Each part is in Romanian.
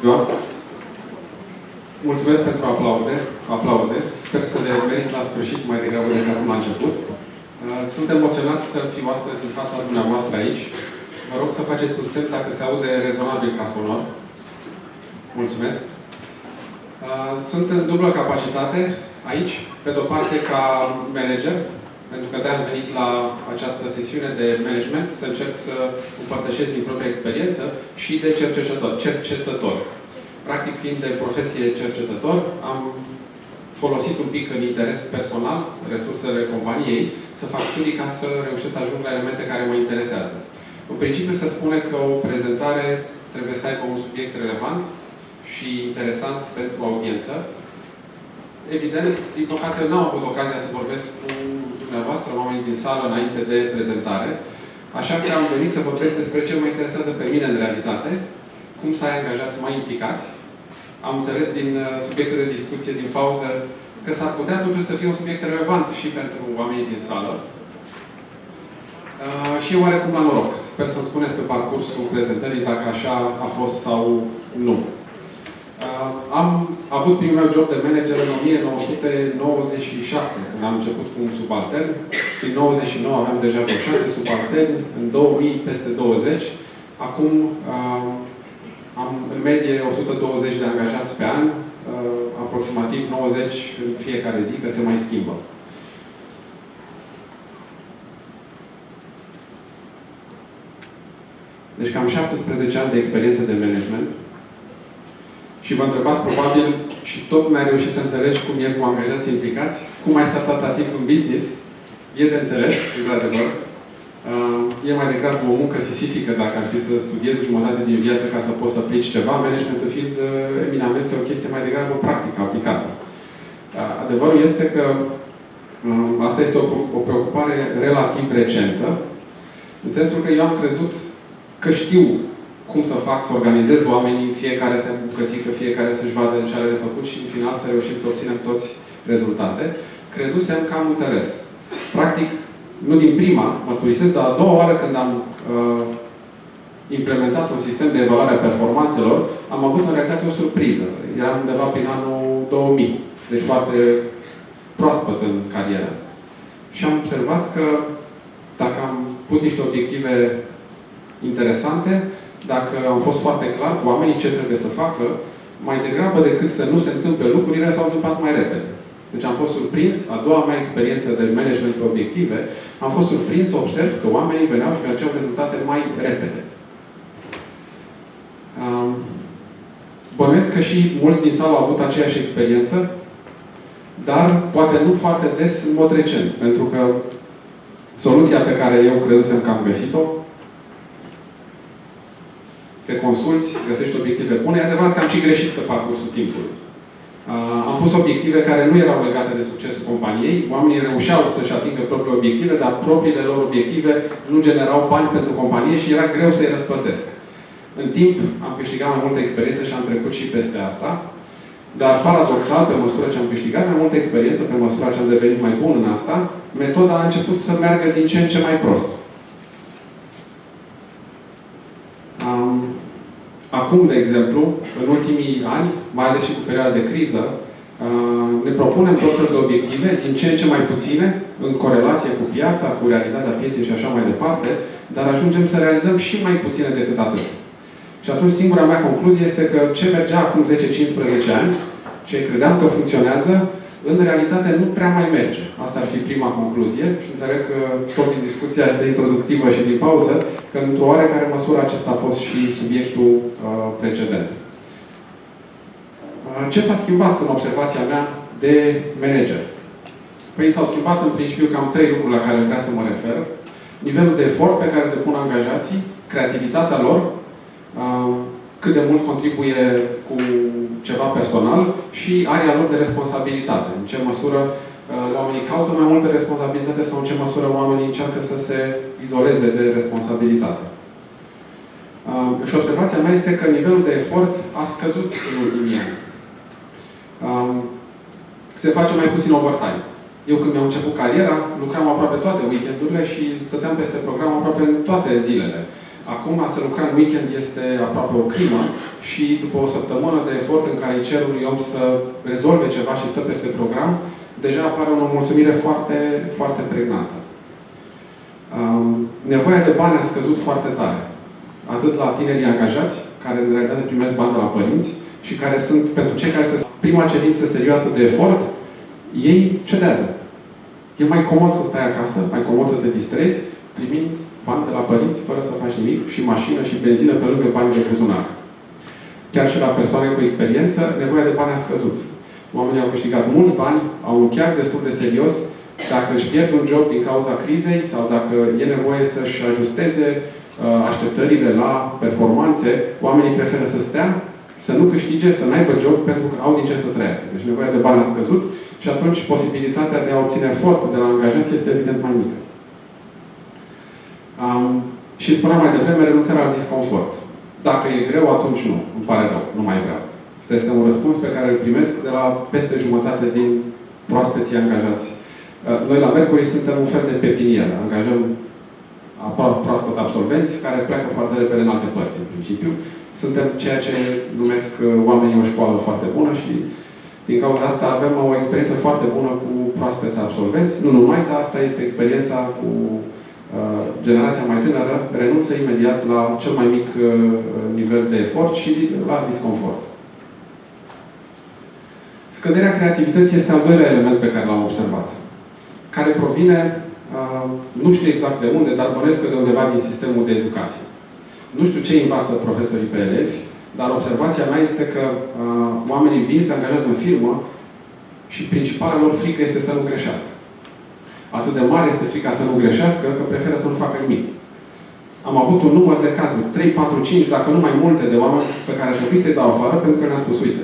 Da? Mulțumesc pentru aplauze. Sper să le merit la sfârșit mai degrabă decât acum la început. Sunt emoționat să fiu astăzi în fața dumneavoastră aici. Vă rog să faceți un semn dacă se aude rezonabil ca sonor. Mulțumesc. Sunt în dublă capacitate aici, pe de-o parte ca manager, pentru că de-am venit la această sesiune de management, să încerc să împărtășesc din propria experiență și de cercetător. Practic, fiind de profesie cercetător, am folosit un pic în interes personal resursele companiei să fac studii ca să reușesc să ajung la elemente care mă interesează. În principiu se spune că o prezentare trebuie să aibă un subiect relevant și interesant pentru audiență. Evident, din păcate, n-am avut ocazia să vorbesc cu dumneavoastră, oamenii din sală, înainte de prezentare. Așa că am venit să vorbesc despre ce mă interesează pe mine în realitate, cum să ai angajați mai implicați. Am înțeles din subiectul de discuție, din pauză, că s-ar putea totuși să fie un subiect relevant și pentru oamenii din sală. Și eu oarecum la noroc. Sper să-mi spuneți pe parcursul prezentării dacă așa a fost sau nu. Am avut primul meu job de manager în 1997, când am început cu un subaltern. În 99 aveam deja vreo 6 subalterni, în 2000 peste 20. Acum am în medie 120 de angajați pe an, aproximativ 90 în fiecare zi, că se mai schimbă. Deci cam 17 ani de experiență de management. Și vă întrebați probabil, și tot n-ai reușit să înțelegi cum e cu angajații implicați, cum ai stat atâta timp în business, e de înțeles, într-adevăr. E mai degrabă o muncă sisifică dacă ar fi să studiezi jumătate din viață ca să poți să aplici ceva, managementul fiind eminamente o chestie mai degrabă practică, aplicată. Adevărul este că asta este o preocupare relativ recentă, în sensul că eu am crezut că știu cum să fac, să organizez oamenii, fiecare să bucățică, fiecare să-și vadă ce are de făcut și în final să reușim să obținem toți rezultate. Crezusem că am înțeles. Practic, nu din prima, mărturisesc, dar a doua oară când am implementat un sistem de evaluare a performanțelor, am avut în realitate o surpriză. Eram undeva prin anul 2000, deci foarte proaspăt în carieră. Și am observat că dacă am pus niște obiective interesante, dacă am fost foarte clar cu oamenii ce trebuie să facă, mai degrabă decât să nu se întâmple lucrurile, s-au întâmplat mai repede. Deci am fost surprins, a doua mea experiență de management pe obiective, am fost surprins să observ că oamenii veneau și mergeau rezultate mai repede. Bănuiesc că și mulți din sală au avut aceeași experiență, dar poate nu foarte des în mod recent, pentru că soluția pe care eu credusem că am găsit-o, te consulți, găsești obiective bune. E adevărat că am și greșit pe parcursul timpului. Am pus obiective care nu erau legate de succesul companiei. Oamenii reușeau să-și atingă propriile obiective, dar propriile lor obiective nu generau bani pentru companie și era greu să-i răsplătesc. În timp am câștigat mai multă experiență și am trecut și peste asta. Dar paradoxal, pe măsură ce am câștigat mai multă experiență, pe măsură ce am devenit mai bun în asta, metoda a început să meargă din ce în ce mai prost. Acum, de exemplu, în ultimii ani, mai ales și cu perioada de criză, ne propunem tot felul de obiective, din ce în ce mai puține, în corelație cu piața, cu realitatea pieței și așa mai departe, dar ajungem să realizăm și mai puține decât atât. Și atunci singura mea concluzie este că ce mergea acum 10-15 ani, ce credeam că funcționează, în realitate nu prea mai merge. Asta ar fi prima concluzie și înțeleg că tot din discuția de introductivă și din pauză, că într-o oarecare măsură acesta a fost și subiectul precedent. Ce s-a schimbat în observația mea de manager? Păi s-au schimbat în principiu cam 3 lucruri la care vreau să mă refer. Nivelul de efort pe care depun angajații, creativitatea lor, cât de mult contribuie cu ceva personal și area lor de responsabilitate. În ce măsură oamenii caută mai multă responsabilitate sau în ce măsură oamenii încearcă să se izoleze de responsabilitate. Și observația mea este că nivelul de efort a scăzut în ultimii ani. Se face mai puțin overtime. Eu când mi-am început cariera, lucram aproape toate weekendurile și stăteam peste program aproape în toate zilele. Acum, să lucra în weekend este aproape o crimă și după o săptămână de efort în care îi cer unui om să rezolve ceva și stă peste program, deja apare o mulțumire foarte, foarte pregnantă. Nevoia de bani a scăzut foarte tare. Atât la tinerii angajați, care în realitate primesc bani de la părinți, și care sunt, pentru cei care sunt prima cerință serioasă de efort, ei cedează. E mai comod să stai acasă, mai comod să te distrezi, primind bani de la părinți, fără să faci nimic, și mașină și benzină pe lângă banii de buzunar. Chiar și la persoane cu experiență, nevoia de bani a scăzut. Oamenii au câștigat mulți bani, au încheiat destul de serios. Dacă își pierd un job din cauza crizei sau dacă e nevoie să-și ajusteze așteptările la performanțe, oamenii preferă să stea, să nu câștige, să n-aibă job, pentru că au din ce să trăiască. Deci nevoia de bani a scăzut și atunci posibilitatea de a obține efort de la angajați este evident mai mică. Și spuneam mai devreme, renunțarea la disconfort. Dacă e greu, atunci nu. Îmi pare rău, nu mai vreau. Asta este un răspuns pe care îl primesc de la peste jumătate din proaspeții angajați. Noi la Mercury suntem un fel de pepinieră. Angajăm proaspăt absolvenți care pleacă foarte repede în alte părți, în principiu. Suntem ceea ce numesc oamenii o școală foarte bună și din cauza asta avem o experiență foarte bună cu proaspeți absolvenți. Nu numai, dar asta este experiența cu generația mai tânără, renunță imediat la cel mai mic nivel de efort și la disconfort. Scăderea creativității este al doilea element pe care l-am observat, care provine, nu știu exact de unde, dar bănuiesc că de undeva din sistemul de educație. Nu știu ce învață profesorii pe elevi, dar observația mea este că oamenii vin, se angajează în firmă și principala lor frică este să nu greșească. Atât de mare este frica să nu greșească, că preferă să nu facă nimic. Am avut un număr de cazuri, 3, 4, 5, dacă nu mai multe, de oameni pe care trebuie să-i dau afară, pentru că ne-a spus, uite,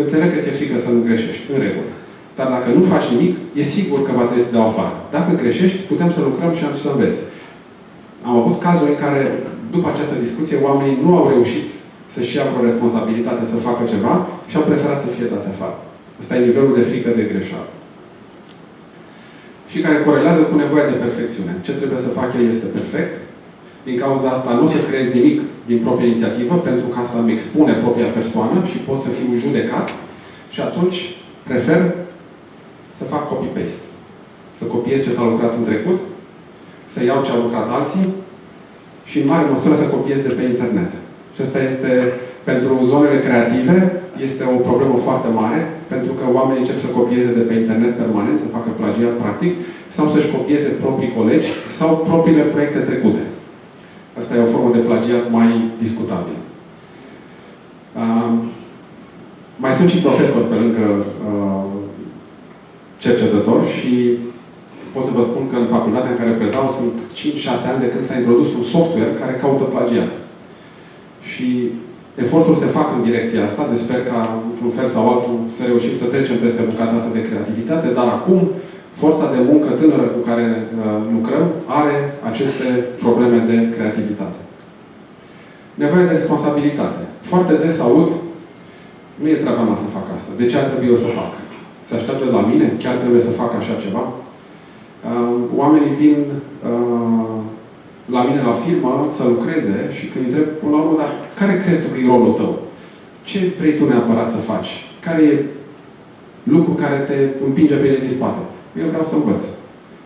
înțeleg că ți-e frică să nu greșești, în regulă. Dar dacă nu faci nimic, e sigur că va trebui să te dau afară. Dacă greșești, putem să lucrăm și să înveți. Am avut cazuri în care, după această discuție, oamenii nu au reușit să-și ia o responsabilitate să facă ceva și au preferat să fie dați afară. Ăsta e nivelul de frică de greșeală. Și care corelează cu nevoia de perfecțiune. Ce trebuie să fac el este perfect. Din cauza asta nu o să creez nimic din propria inițiativă, pentru că asta îmi expune propria persoană și pot să fiu judecat. Și atunci prefer să fac copy-paste. Să copiez ce s-a lucrat în trecut, să iau ce au lucrat alții și în mare măsură să copiez de pe internet. Și asta este, pentru zonele creative, este o problemă foarte mare, pentru că oamenii încep să copieze de pe internet permanent, să facă plagiat practic, sau să-și copieze proprii colegi sau propriile proiecte trecute. Asta e o formă de plagiat mai discutabilă. Mai sunt și profesori pe lângă cercetători și pot să vă spun că în facultatea în care predau sunt 5-6 ani de când s-a introdus un software care caută plagiat. Și eforturi se fac în direcția asta, deci sper ca, într-un fel sau altul, să reușim să trecem peste bucata asta de creativitate, dar acum, forța de muncă tânără cu care lucrăm are aceste probleme de creativitate. Nevoia de responsabilitate. Foarte des aud, nu e treaba mea să fac asta. De ce ar trebui eu să fac? Se așteaptă de la mine? Chiar trebuie să fac așa ceva? Oamenii vin la mine la firmă să lucreze și când îi întreb, până la urmă, dar care crezi tu că e rolul tău? Ce vrei tu neapărat să faci? Care e lucru care te împinge pe ele din spate? Eu vreau să învăț.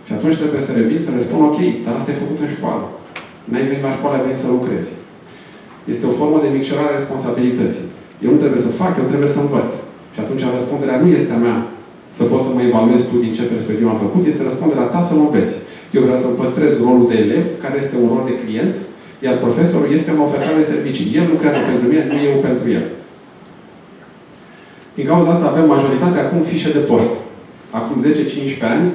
Și atunci trebuie să revin, să le spun, ok, dar asta e făcut în școală. N-ai venit la școală, ai venit să lucrezi. Este o formă de micșorare a responsabilității. Eu nu trebuie să fac, eu trebuie să învăț. Și atunci răspunderea nu este a mea să pot să mă evaluez tu din ce perspectivă am făcut, este răspunderea ta să mă înveți. Eu vreau să-mi păstrez rolul de elev, care este un rol de client, iar profesorul este un ofertant de servicii. El lucrează pentru mine, nu eu pentru el. Din cauza asta avem majoritatea acum fișe de post. Acum 10-15 ani,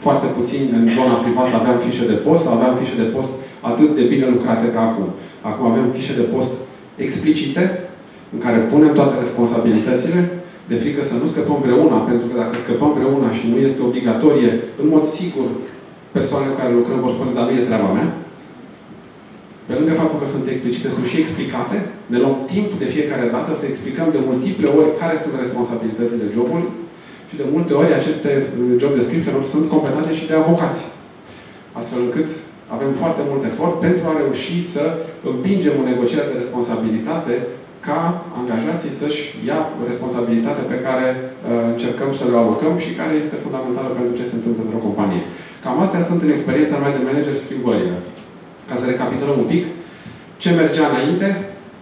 foarte puțin în zona privată aveam fișe de post, aveam fișe de post atât de bine lucrate ca acum. Acum avem fișe de post explicite, în care punem toate responsabilitățile, de frică să nu scăpăm greuna, pentru că dacă scăpăm greuna și nu este obligatorie, în mod sigur, persoanele cu care lucrăm vor spune, dar nu e treaba mea. Pe lângă faptul că sunt explicite, sunt și explicate, ne luăm timp de fiecare dată să explicăm de multiple ori care sunt responsabilitățile jobului și de multe ori aceste job description-uri sunt completate și de avocați. Astfel încât avem foarte mult efort pentru a reuși să împingem o negociere de responsabilitate ca angajații să-și ia responsabilitatea pe care încercăm să le alocăm și care este fundamentală pentru ce se întâmplă într-o companie. Cam astea sunt în experiența mea de manager schimbările. Ca să recapitulăm un pic, ce mergea înainte,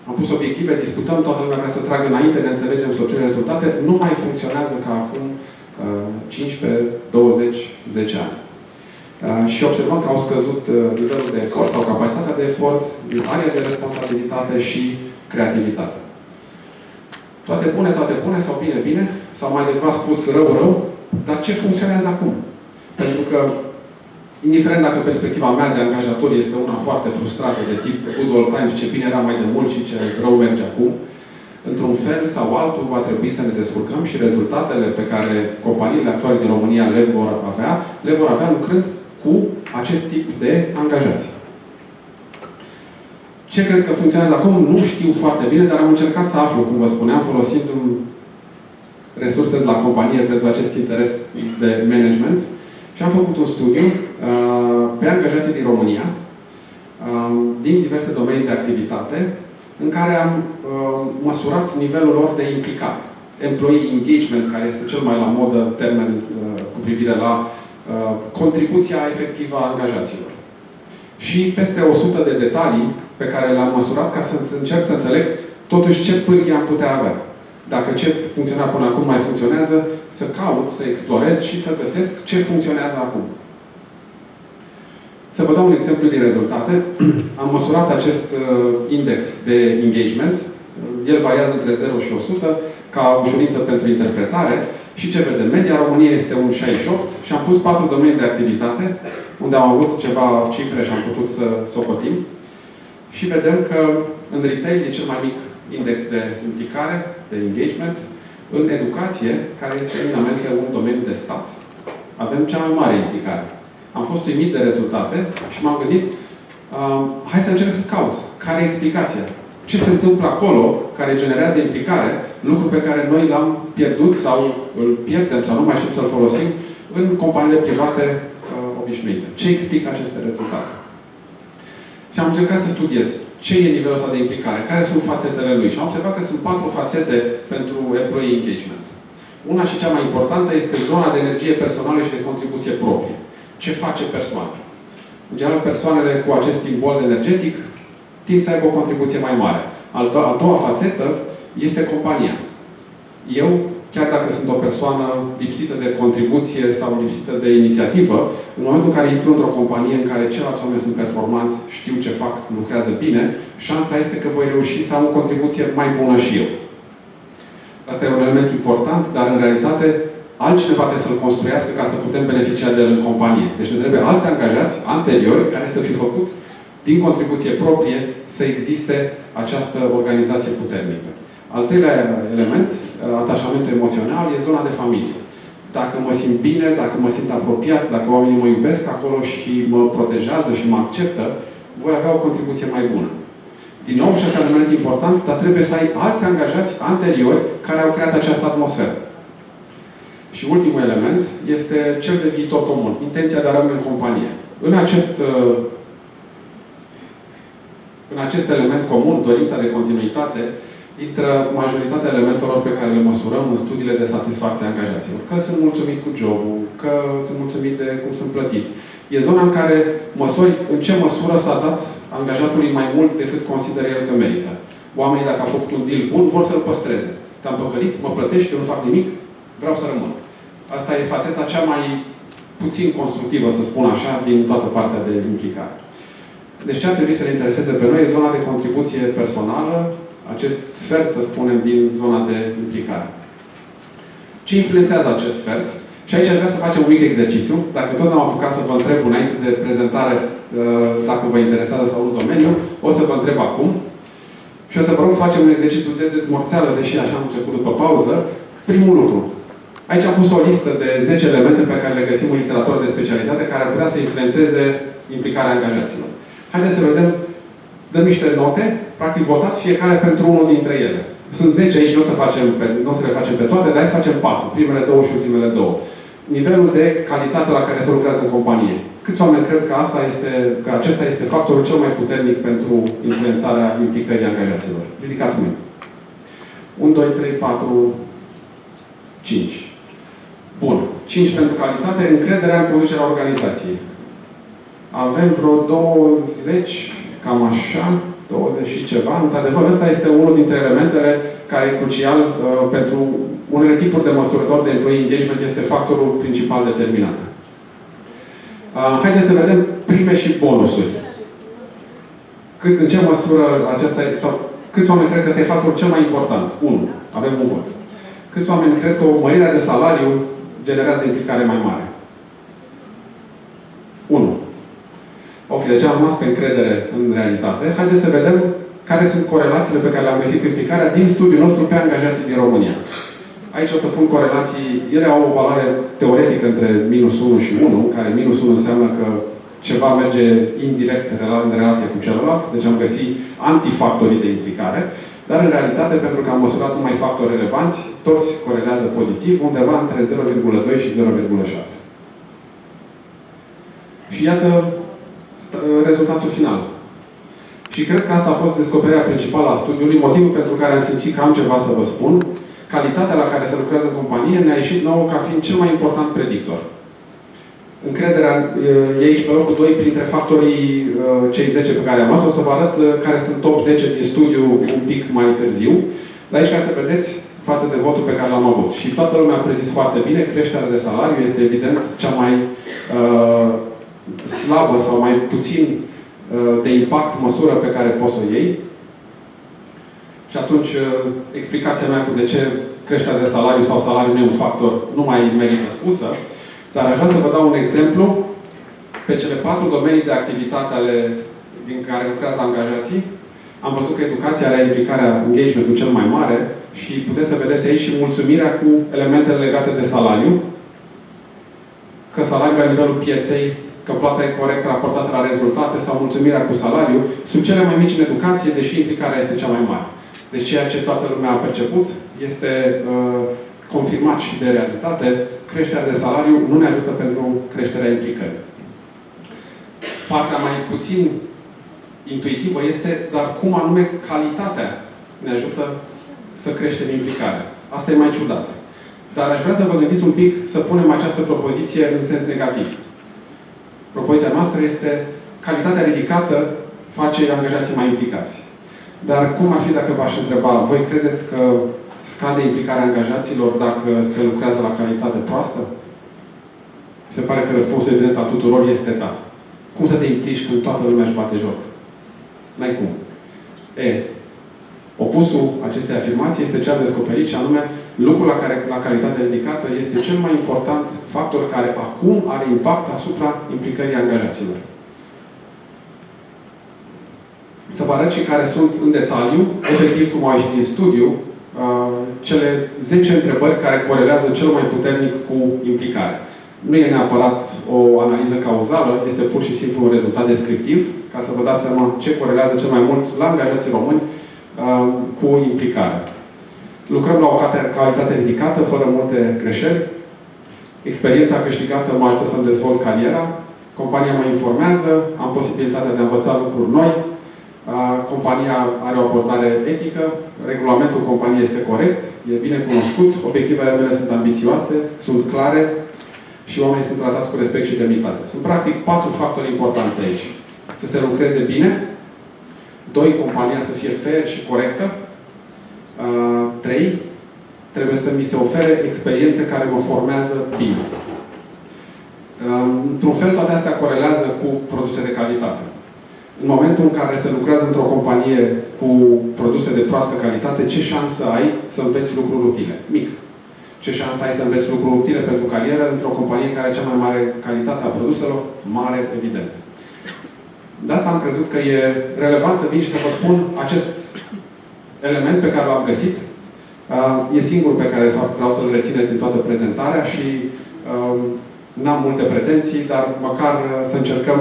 am pus obiective, discutăm, toată lumea vrea să tragă înainte, ne înțelegem, să obținem rezultate, nu mai funcționează ca acum 15, 20, 10 ani. Și observăm că au scăzut nivelul de efort sau capacitatea de efort, area de responsabilitate și creativitate. Toate bune sau bine, sau mai adecvat spus rău, dar ce funcționează acum? Pentru că, indiferent dacă perspectiva mea de angajator este una foarte frustrată, de tip good old times, ce bine era mai de mult și ce rău merge acum, într-un fel sau altul va trebui să ne descurcăm și rezultatele pe care companiile actuale din România le vor avea lucrând cu acest tip de angajați. Ce cred că funcționează acum, nu știu foarte bine, dar am încercat să aflu, cum vă spuneam, folosind resurse de la companie pentru acest interes de management. Și am făcut un studiu pe angajații din România, din diverse domenii de activitate, în care am măsurat nivelul lor de implicare. Employee engagement, care este cel mai la modă termen cu privire la contribuția efectivă a angajaților. Și peste 100 de detalii pe care le-am măsurat ca să încerc să înțeleg totuși ce pârghii am putea avea. Dacă ce funcționa până acum mai funcționează, să caut, să explorez și să găsesc ce funcționează acum. Să vă dau un exemplu din rezultate. Am măsurat acest index de engagement. El variază între 0 și 100, ca ușurință pentru interpretare. Și ce vedem? Media României este un 68 și am pus 4 domenii de activitate, unde am avut ceva cifre și am putut să socotim. Și vedem că în retail e cel mai mic index de implicare, de engagement. În educație, care este eminamente un domeniu de stat, avem cea mai mare implicare. Am fost uimit de rezultate și m-am gândit, hai să încerc să caut. Care e explicația? Ce se întâmplă acolo care generează implicare, lucru pe care noi l-am pierdut sau îl pierdem sau nu mai știm să-l folosim în companiile private obișnuite. Ce explică aceste rezultate? Și am încercat să studiez ce e nivelul ăsta de implicare, care sunt fațetele lui. Și am observat că sunt 4 fațete pentru employee engagement. Una și cea mai importantă este zona de energie personală și de contribuție proprie. Ce face persoana? În general, persoanele cu acest simbol energetic tind să aibă o contribuție mai mare. A doua fațetă este compania. Eu, chiar dacă sunt o persoană lipsită de contribuție sau lipsită de inițiativă, în momentul în care intru într-o companie în care ceilalți oameni sunt performanți, știu ce fac, lucrează bine, șansa este că voi reuși să am o contribuție mai bună și eu. Asta e un element important, dar în realitate altcineva trebuie să-l construiască ca să putem beneficia de el în companie. Deci ne trebuie alți angajați anteriori care să fi făcut din contribuție proprie să existe această organizație puternică. Al treilea element, atașamentul emoțional, e zona de familie. Dacă mă simt bine, dacă mă simt apropiat, dacă oamenii mă iubesc acolo și mă protejează și mă acceptă, voi avea o contribuție mai bună. Din nou, și asta e un element important, dar trebuie să ai alți angajați anteriori care au creat această atmosferă. Și ultimul element este cel de viitor comun, intenția de a rămâne în companie. În acest element comun, dorința de continuitate, intră majoritatea elementelor pe care le măsurăm în studiile de satisfacție a angajaților. Că sunt mulțumit cu jobul, că sunt mulțumit de cum sunt plătit. E zona în care măsori în ce măsură s-a dat angajatului mai mult decât consideră el că merită. Oamenii, dacă au făcut un deal bun, vor să-l păstreze. Te-am păcălit, mă plătești, eu nu fac nimic, vreau să rămân. Asta e fațeta cea mai puțin constructivă, să spun așa, din toată partea de implicare. Deci ce ar trebui să ne intereseze pe noi e zona de contribuție personală, acest sfert, să spunem, din zona de implicare. Ce influențează acest sfert? Și aici aș vrea să facem un mic exercițiu. Dacă tot n-am apucat să vă întreb înainte de prezentare dacă vă interesează sau nu domeniul, o să vă întreb acum. Și o să vă rog să facem un exercițiu de dezmorțeală, deși așa am început după pauză. Primul lucru. Aici am pus o listă de 10 elemente pe care le găsim în literatură de specialitate care ar putea să influențeze implicarea angajaților. Haideți să vedem. Dăm niște note, practic votați fiecare pentru unul dintre ele. Sunt 10 aici, nu o să le facem pe toate, dar hai să facem 4. Primele 2 și ultimele 2. nivelul de calitate la care se lucrează în companie. Câți oameni cred că acesta este factorul cel mai puternic pentru influențarea implicării angajaților? Ridicați mâini. 1, 2, 3, 4, 5. Bun. 5 pentru calitate, încrederea în conducerea organizației. Avem vreo 20, cam așa, 20 și ceva. Într-adevăr, ăsta este unul dintre elementele care e crucial pentru unele tipuri de măsurători de employee engagement, este factorul principal determinant. Haideți să vedem prime și bonusuri. În ce măsură acesta e, sau câți oameni cred că ăsta e factorul cel mai important? 1. Avem un vot. Câți oameni cred că o mărire de salariu generează implicare mai mare? 1. Ok, deci am rămas pe încredere în realitate. Haideți să vedem care sunt corelațiile pe care le-am găsit cu implicarea din studiul nostru pe angajații din România. Aici o să pun corelații, ele au o valoare teoretică între -1 și 1, în care -1 înseamnă că ceva merge indirect în relație cu celălalt, deci am găsit antifactorii de implicare, dar în realitate, pentru că am măsurat numai factori relevanți, toți corelează pozitiv, undeva între 0,2 și 0,7. Și iată rezultatul final. Și cred că asta a fost descoperirea principală a studiului, motivul pentru care am simțit că am ceva să vă spun. Calitatea la care se lucrează în companie ne-a ieșit nouă ca fiind cel mai important predictor. Încrederea e aici pe locul 2 printre factorii cei 10 pe care am luat. O să vă arăt care sunt top 10 din studiu un pic mai târziu. Dar aici, ca să vedeți, față de votul pe care l-am avut. Și toată lumea a prezis foarte bine, creșterea de salariu este evident cea mai slabă sau mai puțin de impact măsură pe care poți să o iei. Și atunci, explicația mea cu de ce creșterea de salariu sau salariul nu e un factor nu mai merită spusă, dar aș vrea să vă dau un exemplu pe cele 4 domenii de activitate din care lucrează angajații. Am văzut că educația are implicarea, engagementul cel mai mare și puteți să vedeți aici și mulțumirea cu elementele legate de salariu, că salariul la nivelul pieței, că plata e corect raportată la rezultate sau mulțumirea cu salariu, sunt cele mai mici în educație, deși implicarea este cea mai mare. Deci ceea ce toată lumea a perceput este confirmat și de realitate. Creșterea de salariu nu ne ajută pentru creșterea implicării. Partea mai puțin intuitivă este, dar cum anume calitatea ne ajută să creștem implicarea. Asta e mai ciudat. Dar aș vrea să vă gândiți un pic să punem această propoziție în sens negativ. Propoziția noastră este calitatea ridicată face angajații mai implicați. Dar cum ar fi dacă v-aș întreba, voi credeți că scade implicarea angajaților dacă se lucrează la calitate proastă? Se pare că răspunsul evident al tuturor este da. Cum să te implici când toată lumea își bate joc? N-ai cum. Opusul acestei afirmații este ce am descoperit și anume lucrul la calitate ridicată este cel mai important factor care acum are impact asupra implicării angajaților. Să vă arăt și care sunt în detaliu, efectiv cum au ieșit din studiu, cele 10 întrebări care corelează cel mai puternic cu implicarea. Nu e neapărat o analiză cauzală, este pur și simplu un rezultat descriptiv, ca să vă dați seama ce corelează cel mai mult la angajații români cu implicarea. Lucrăm la o calitate ridicată, fără multe greșeli. Experiența câștigată mă ajută să-mi dezvolt cariera. Compania mă informează, am posibilitatea de a învăța lucruri noi. Compania are o abordare etică, regulamentul companiei este corect, e bine cunoscut, obiectivele mele sunt ambițioase, sunt clare și oamenii sunt tratați cu respect și demnitate. Sunt practic 4 factori importanți aici. Să se lucreze bine. 2. Compania să fie fair și corectă. 3. Trebuie să mi se ofere experiențe care mă formează bine. Într-un fel, toate astea corelează cu produse de calitate. În momentul în care se lucrează într-o companie cu produse de proastă calitate, ce șansă ai să înveți lucruri utile? Mic. Ce șansă ai să înveți lucruri utile pentru carieră într-o companie care are cea mai mare calitate a produselor? Mare, evident. De asta am crezut că e relevant să vin și să vă spun acest element pe care l-am găsit. E singurul pe care, de fapt, vreau să-l rețineți din toată prezentarea și n-am multe pretenții, dar măcar să încercăm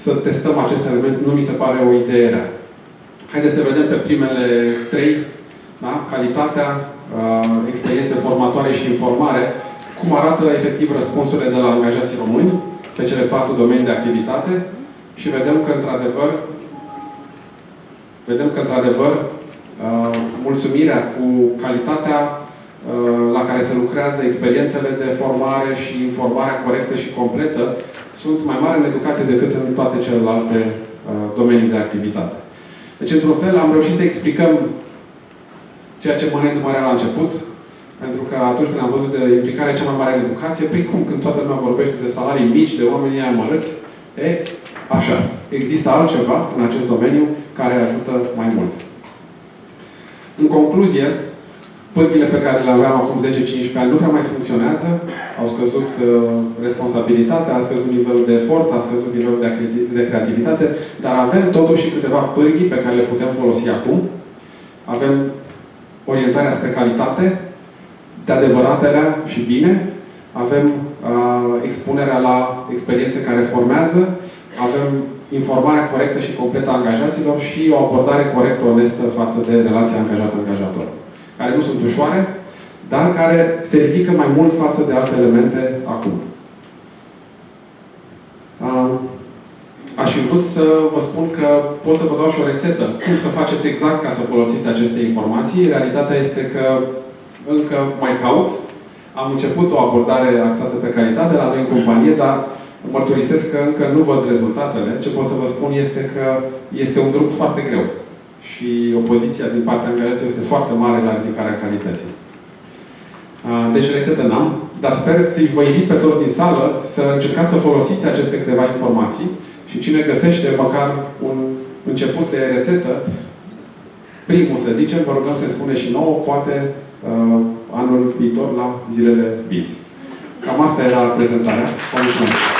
să testăm acest element. Nu mi se pare o idee rea. Haideți să vedem pe primele 3, da? Calitatea, experiențe formatoare și informare, cum arată efectiv răspunsurile de la angajații români pe cele 4 domenii de activitate și vedem că, într-adevăr, mulțumirea cu calitatea la care se lucrează, experiențele de formare și informarea corectă și completă sunt mai mari în educație decât în toate celelalte domenii de activitate. Deci, într-un fel, am reușit să explicăm ceea ce mă neîndumărea la început, pentru că atunci când am văzut de implicarea cea mai mare în educație, păi cum, când toată lumea vorbește de salarii mici, de oamenii aia mărâți, așa, există altceva în acest domeniu care ajută mai mult. În concluzie, pârghile pe care le aveam acum 10-15 ani nu prea mai funcționează, au scăzut responsabilitatea, a scăzut nivelul de efort, a scăzut nivelul de creativitate, dar avem totuși câteva pârghii pe care le putem folosi acum. Avem orientarea spre calitate, de adevăratelea și bine, avem expunerea la experiențe care formează, avem informarea corectă și completă a angajaților și o abordare corectă, onestă față de relația angajat-angajator, care nu sunt ușoare, dar care se ridică mai mult față de alte elemente acum. Aș fi vrut să vă spun că pot să vă dau și o rețetă cum să faceți exact ca să folosiți aceste informații. Realitatea este că încă mai caut. Am început o abordare axată pe calitate la noi în companie, dar mărturisesc că încă nu văd rezultatele. Ce pot să vă spun este că este un drum foarte greu. Și opoziția din partea angajaților este foarte mare la ridicarea calității. Deci rețetă n-am, dar sper să-i vă invit pe toți din sală să încercați să folosiți aceste câteva informații și cine găsește măcar un început de rețetă, primul, să zicem, vă rugăm să-i spune și nouă, poate anul viitor la zilele BIS. Cam asta era prezentarea. Vă mulțumesc!